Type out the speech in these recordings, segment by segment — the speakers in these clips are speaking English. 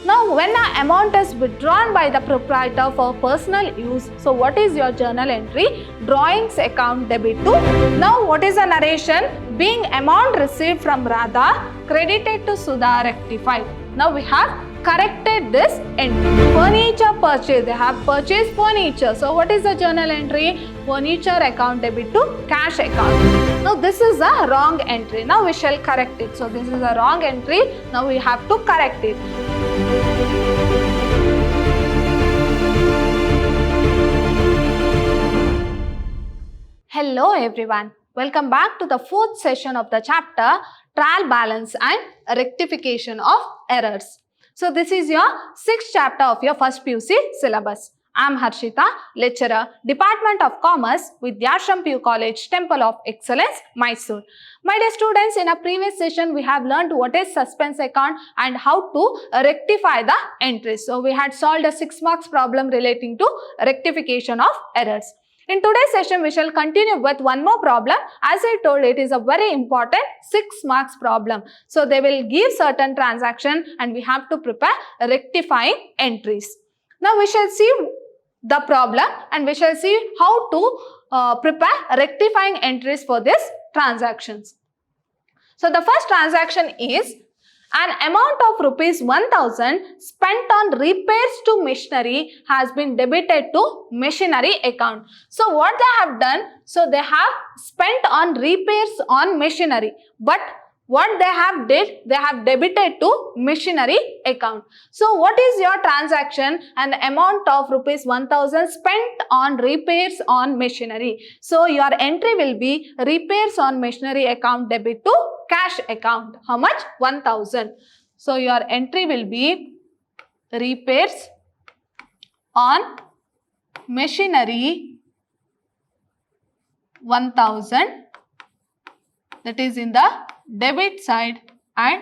Now, when an amount is withdrawn by the proprietor for personal use, so what is your journal entry? Drawings account debit to. Now, what is the narration? Being amount received from Radha, credited to Sudha, rectified. Now, we have corrected this entry. Furniture purchase, they have purchased furniture. So, what is the journal entry? Furniture account debit to cash account. Now, this is a wrong entry. Now, we shall correct it. So, this is a wrong entry. Now, we have to correct it. Hello everyone, welcome back to the fourth session of the chapter Trial Balance and Rectification of Errors. So this is your sixth chapter of your first PUC syllabus. I am Harshita, lecturer, Department of Commerce, Vidyashram PU College, Temple of Excellence, Mysore. My dear students, in a previous session we have learned what is suspense account and how to rectify the entries. So we had solved a 6 marks problem relating to rectification of errors. In today's session, we shall continue with one more problem. As I told, it is a very important 6 marks problem. So they will give certain transaction and we have to prepare rectifying entries. Now we shall see the problem and we shall see how to prepare rectifying entries for these transactions. So the first transaction is an amount of rupees 1000 spent on repairs to machinery has been debited to machinery account. So what they have done? So they have spent on repairs on machinery, but what they have did, they have debited to machinery account. So what is your transaction? An amount of rupees 1000 spent on repairs on machinery. So your entry will be repairs on machinery account debit to cash account. How much? 1000. So your entry will be repairs on machinery 1000, that is in the debit side and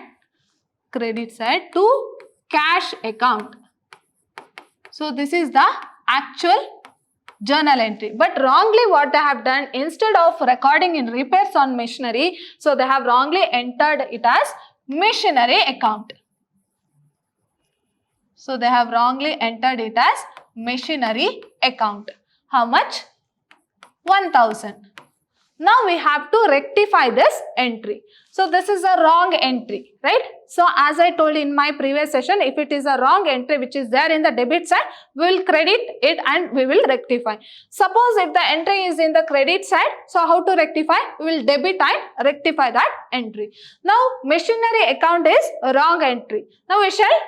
credit side to cash account. So this is the actual journal entry, but wrongly what they have done, instead of recording in repairs on machinery, so they have wrongly entered it as machinery account. So they have wrongly entered it as machinery account. How much? 1000. Now we have to rectify this entry. So this is a wrong entry, right? So as I told in my previous session, if it is a wrong entry which is there in the debit side, we will credit it and we will rectify. Suppose if the entry is in the credit side, so how to rectify? We will debit and rectify that entry. Now machinery account is a wrong entry. Now we shall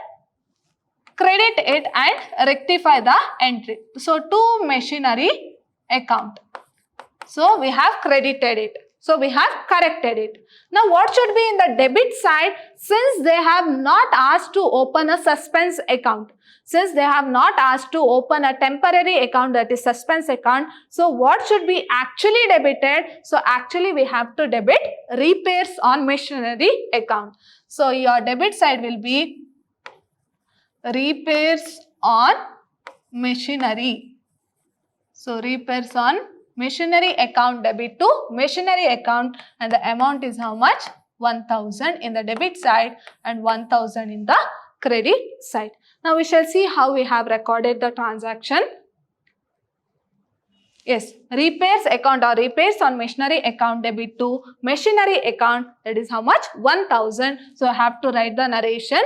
credit it and rectify the entry. So to machinery account. So we have credited it. So we have corrected it. Now what should be in the debit side? Since they have not asked to open a suspense account. Since they have not asked to open a temporary account, that is suspense account. So what should be actually debited? So actually we have to debit repairs on machinery account. So your debit side will be repairs on machinery. So repairs on machinery account debit to machinery account, and the amount is how much? 1000 in the debit side and 1000 in the credit side. Now we shall see how we have recorded the transaction. Yes, repairs account or repairs on machinery account debit to machinery account, that is how much? 1000. So I have to write the narration.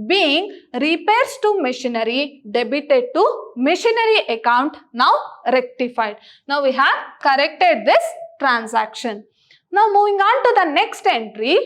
Being repairs to machinery debited to machinery account, now rectified. Now we have corrected this transaction. Now moving on to the next entry.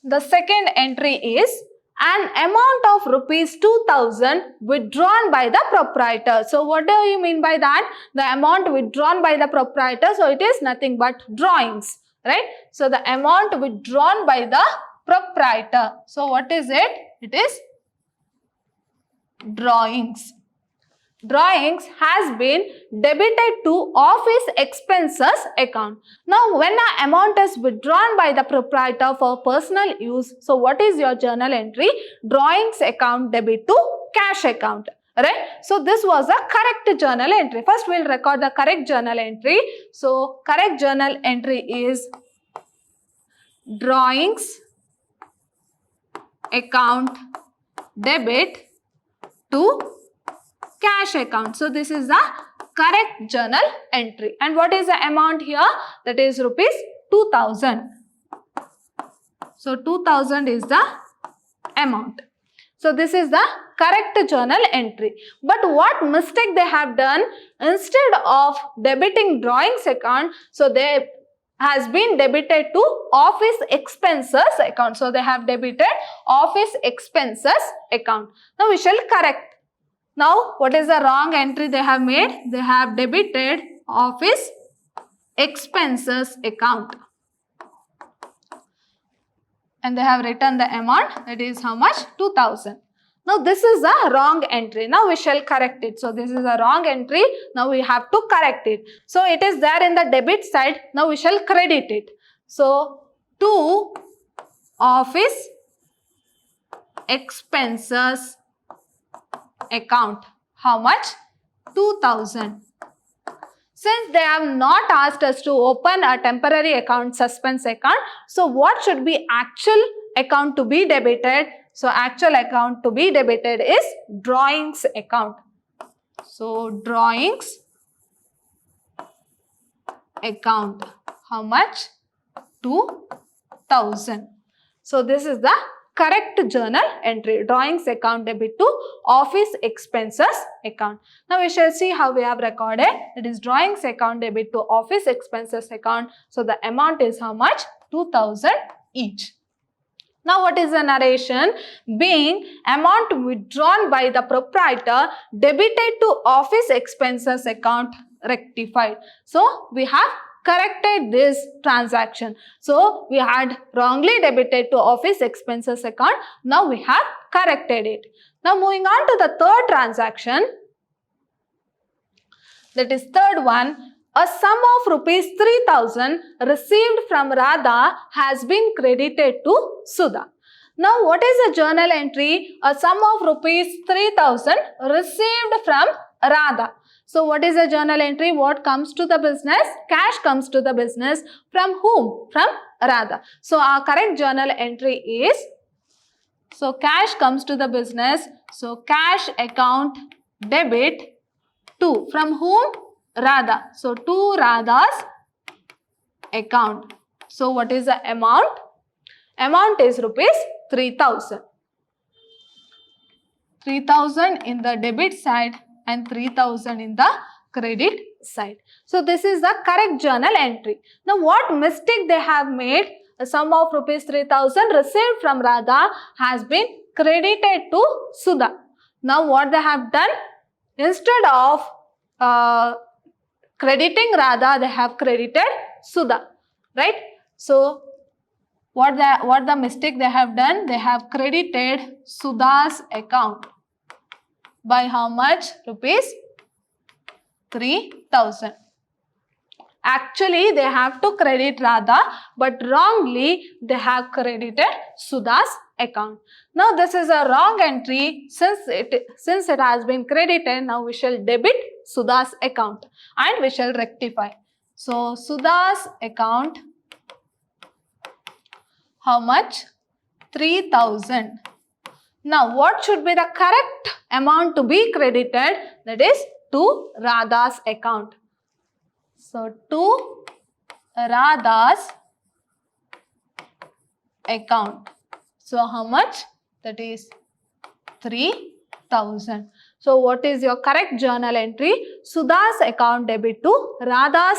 The second entry is an amount of rupees 2000 withdrawn by the proprietor. So what do you mean by that? The amount withdrawn by the proprietor, so it is nothing but drawings, right? So the amount withdrawn by the proprietor. So what is it? It is drawings. Drawings has been debited to office expenses account. Now when an amount is withdrawn by the proprietor for personal use, so what is your journal entry? Drawings account debit to cash account. Right? So this was a correct journal entry. First we'll record the correct journal entry. So correct journal entry is drawings account debit to cash account. So this is the correct journal entry. And what is the amount here? That is rupees 2000. So 2000 is the amount. So this is the correct journal entry. But what mistake they have done? Instead of debiting drawings account, so they has been debited to office expenses account. So they have debited office expenses account. Now we shall correct. Now what is the wrong entry they have made? They have debited office expenses account. And they have written the amount, that is how much? 2000. Now this is a wrong entry. Now we shall correct it. So this is a wrong entry. Now we have to correct it. So it is there in the debit side. Now we shall credit it. So to office expenses account. How much? 2000. Since they have not asked us to open a temporary account, suspense account, so what should be actual account to be debited? So actual account to be debited is drawings account. So drawings account. How much? 2000. So this is the correct journal entry. Drawings account debit to office expenses account. Now we shall see how we have recorded. It is drawings account debit to office expenses account. So the amount is how much? 2000 each. Now what is the narration? Being amount withdrawn by the proprietor debited to office expenses account rectified. So we have corrected this transaction. So we had wrongly debited to office expenses account. Now we have corrected it. Now moving on to the third transaction. That is third one. A sum of rupees 3000 received from Radha has been credited to Sudha. Now what is the journal entry? A sum of rupees 3000 received from Radha. So what is the journal entry? What comes to the business? Cash comes to the business. From whom? From Radha. So our correct journal entry is, so cash comes to the business. So cash account debit to, from whom? Radha. So to Radha's account. So what is the amount? Amount is rupees 3000. 3000 in the debit side and 3000 in the credit side. So this is the correct journal entry. Now what mistake they have made? A sum of rupees 3000 received from Radha has been credited to Sudha. Now what they have done? Instead of crediting Radha, they have credited Sudha, right? So what the mistake they have done? They have credited Sudha's account by how much? Rupees 3000. Actually, they have to credit Radha, but wrongly they have credited Sudha's account. Now this is a wrong entry. Since it has been credited, now we shall debit Sudha's account and we shall rectify. So Sudha's account, how much? 3000. Now what should be the correct amount to be credited? That is to Radha's account. So to Radha's account. So how much? That is 3000. So what is your correct journal entry? Sudha's account debit to Radha's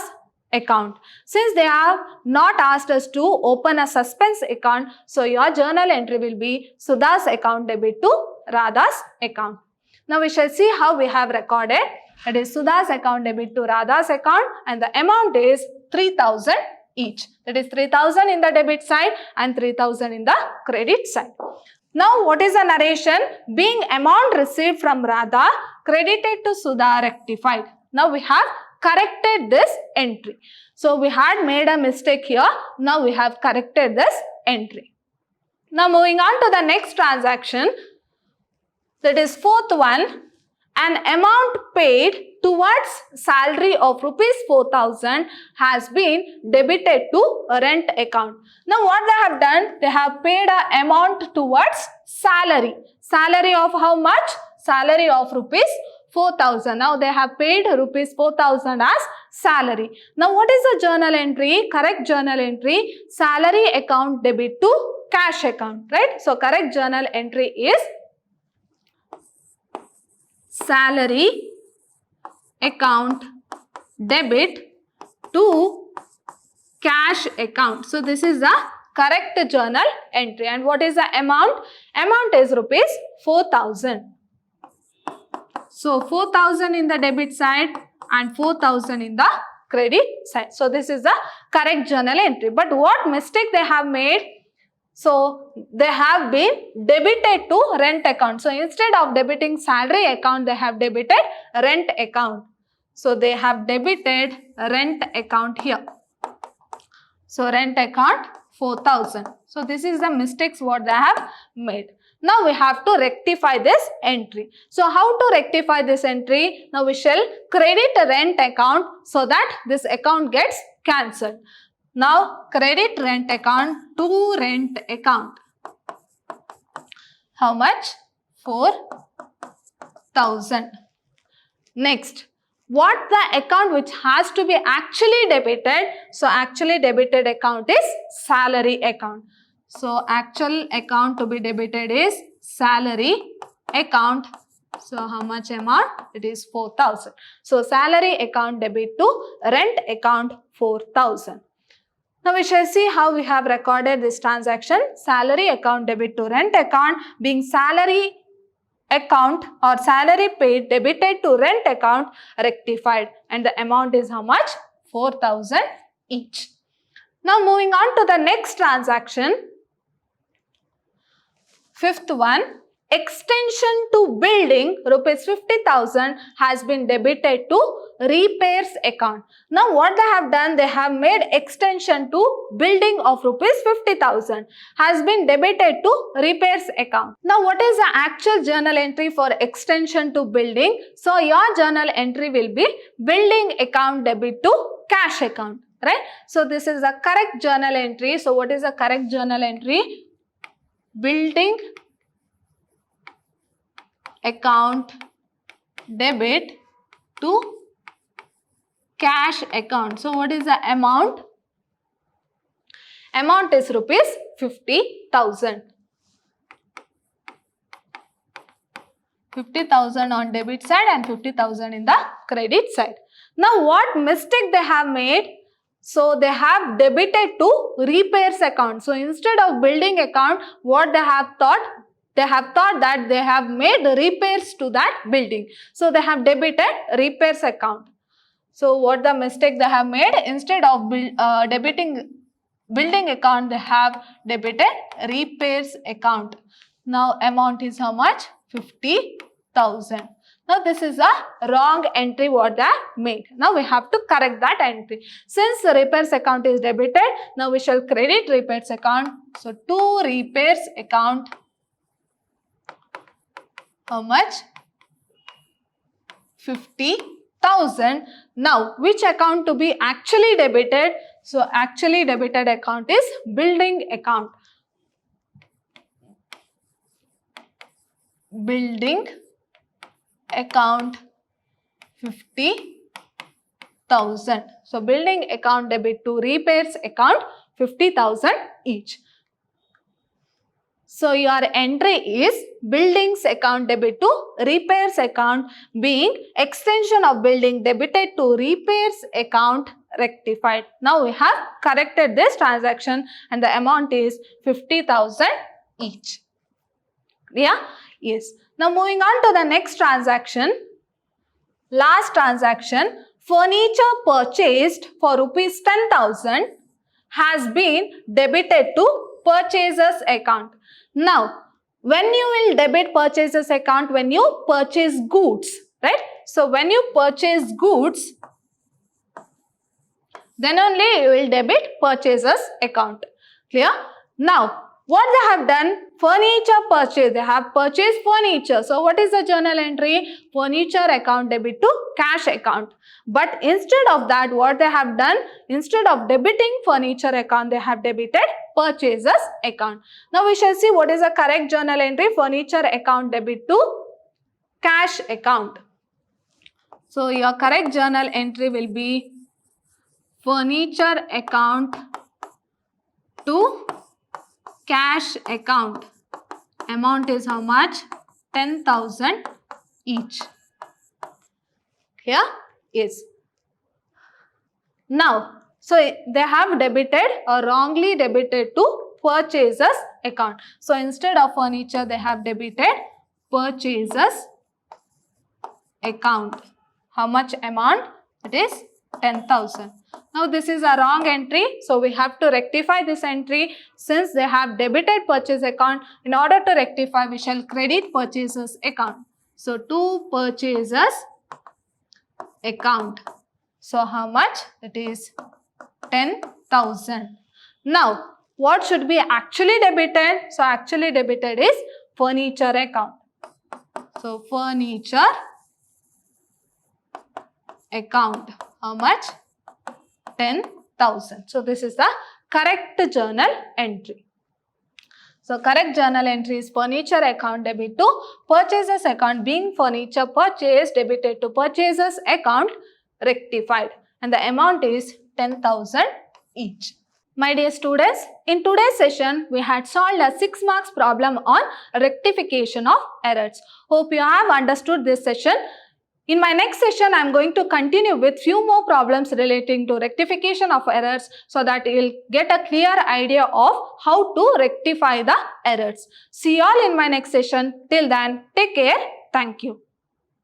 account. Since they have not asked us to open a suspense account, so your journal entry will be Sudha's account debit to Radha's account. Now we shall see how we have recorded. That is Sudha's account debit to Radha's account and the amount is 3000 each. That is 3000 in the debit side and 3000 in the credit side. Now what is the narration? Being amount received from Radha credited to Sudha rectified. Now we have corrected this entry. So we had made a mistake here. Now we have corrected this entry. Now moving on to the next transaction. That is fourth one. an amount paid towards salary of rupees 4,000 has been debited to rent account. Now what they have done? They have paid an amount towards salary. Salary of how much? Salary of rupees 4,000. Now they have paid rupees 4,000 as salary. Now what is the journal entry? Correct journal entry, salary account debit to cash account, right? So correct journal entry is salary account debit to cash account. So this is the correct journal entry. And what is the amount? Amount is rupees 4,000. So 4,000 in the debit side and 4,000 in the credit side. So this is the correct journal entry. But what mistake they have made? So they have been debited to rent account. So instead of debiting salary account, they have debited rent account. So they have debited rent account here. So rent account 4,000. So this is the mistakes what they have made. Now we have to rectify this entry. So how to rectify this entry? Now we shall credit rent account so that this account gets cancelled. Now credit rent account to rent account. How much? 4,000. Next, what the account which has to be actually debited? So actually debited account is salary account. So actual account to be debited is salary account. So how much amount? It is 4,000. So salary account debit to rent account 4,000. Now we shall see how we have recorded this transaction. Salary account debit to rent account being salary account or salary paid debited to rent account rectified, and the amount is how much? 4,000 each. Now moving on to the next transaction. Fifth one, extension to building rupees 50,000 has been debited to repairs account. Now what they have done? They have made extension to building of rupees 50,000 has been debited to repairs account. Now what is the actual journal entry for extension to building? So your journal entry will be building account debit to cash account, right? So this is the correct journal entry. So what is the correct journal entry? Building account debit to cash account. So what is the amount? Amount is rupees 50,000. 50,000 on debit side and 50,000 in the credit side. Now what mistake they have made? So they have debited to repairs account. So instead of building account, what they have thought? They have thought that they have made repairs to that building. So they have debited repairs account. So what the mistake they have made? Instead of debiting building account, they have debited repairs account. Now amount is how much? 50,000. Now this is a wrong entry what they have made. Now we have to correct that entry. Since the repairs account is debited, now we shall credit repairs account. So to repairs account, how much? 50,000. Now which account to be actually debited? So actually debited account is building account. Building account 50,000. So building account debit to repairs account 50,000 each. So your entry is buildings account debit to repairs account being extension of building debited to repairs account rectified. Now we have corrected this transaction and the amount is 50,000 each. Yeah? Yes. Now moving on to the next transaction. Last transaction, furniture purchased for rupees 10,000 has been debited to purchasers account. Now, when you will debit purchasers account? When you purchase goods, right? So when you purchase goods, then only you will debit purchasers account. Clear? Now, What they have done? Furniture purchase. They have purchased furniture. So what is the journal entry? Furniture account debit to cash account. But instead of that, what they have done? Instead of debiting furniture account, they have debited purchases account. Now we shall see what is the correct journal entry. Furniture account debit to cash account. So your correct journal entry will be furniture account to cash account. Amount is how much? 10,000 each. Here is. Now, so they have debited or wrongly debited to purchases account. So instead of furniture, they have debited purchases account. How much amount? It is 10,000. Now this is a wrong entry, so we have to rectify this entry. Since they have debited purchase account, in order to rectify, we shall credit purchases account. So to purchases account. So how much? It is 10,000. Now what should be actually debited? So actually debited is furniture account. So furniture account. How much? 10,000. So this is the correct journal entry. So correct journal entry is furniture account debit to purchases account, being furniture purchased debited to purchases account rectified, and the amount is 10,000 each. My dear students, in today's session we had solved a 6 marks problem on rectification of errors. Hope you have understood this session. In my next session, I am going to continue with few more problems relating to rectification of errors so that you will get a clear idea of how to rectify the errors. See you all in my next session. Till then, take care. Thank you.